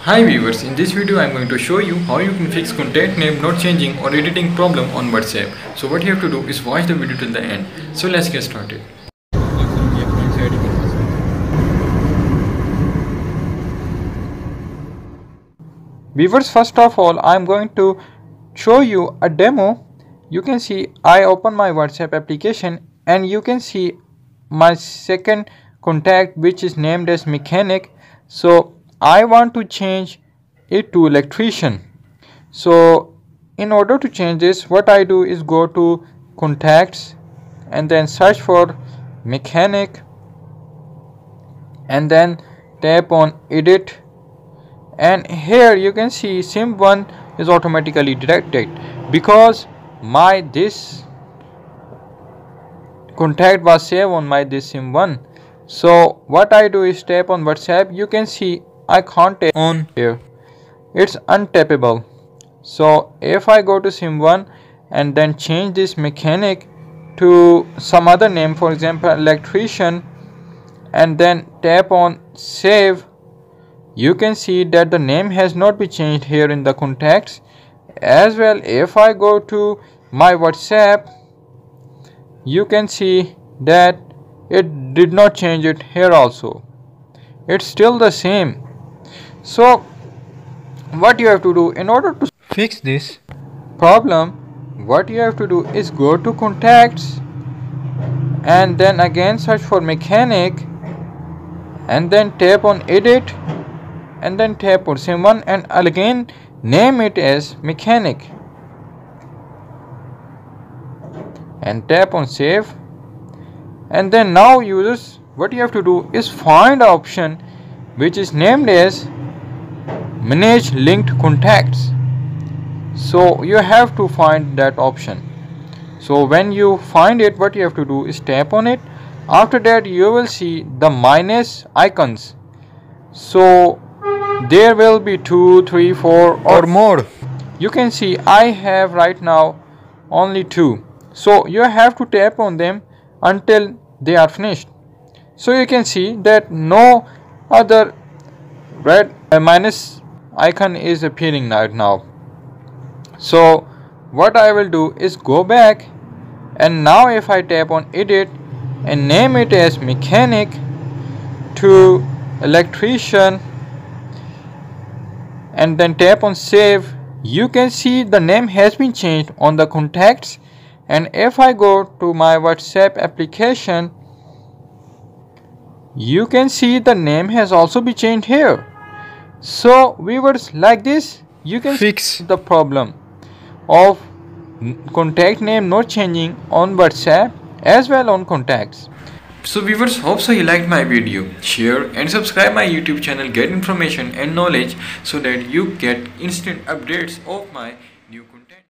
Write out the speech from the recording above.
Hi viewers, in this video I am going to show you how you can fix contact name not changing or editing problem on WhatsApp. So what you have to do is watch the video till the end. So let's get started. Viewers, first of all I am going to show you a demo. You can see I open my WhatsApp application and you can see my second contact which is named as mechanic. So I want to change it to electrician. So in order to change this, what I do is go to contacts and then search for mechanic and then tap on edit, and here you can see sim1 is automatically detected because my this contact was saved on my this sim1. So what I do is tap on WhatsApp. You can see I can't tap on here, it's untappable. So if I go to sim1 and then change this mechanic to some other name, for example electrician, and then tap on save, you can see that the name has not been changed here in the contacts. As well, if I go to my WhatsApp, you can see that it did not change it here also, it's still the same. So what you have to do in order to fix this problem, what you have to do is go to contacts and then again search for mechanic and then tap on edit and then tap on sim1 and again name it as mechanic and tap on save. And then now users, what you have to do is find the option which is named as manage linked contacts. So you have to find that option. So when you find it, what you have to do is tap on it. After that you will see the minus icons. So there will be 2, 3, 4 or more. You can see I have right now only 2. So you have to tap on them until they are finished. So you can see that no other red minus icon is appearing right now. So what I will do is go back, and now if I tap on edit and name it as mechanic to electrician and then tap on save, you can see the name has been changed on the contacts. And if I go to my WhatsApp application, you can see the name has also been changed here. So viewers, like this you can fix the problem of contact name not changing on WhatsApp as well on contacts. So viewers, hope so you liked my video. Share and subscribe my YouTube channel, get information and knowledge so that you get instant updates of my new content.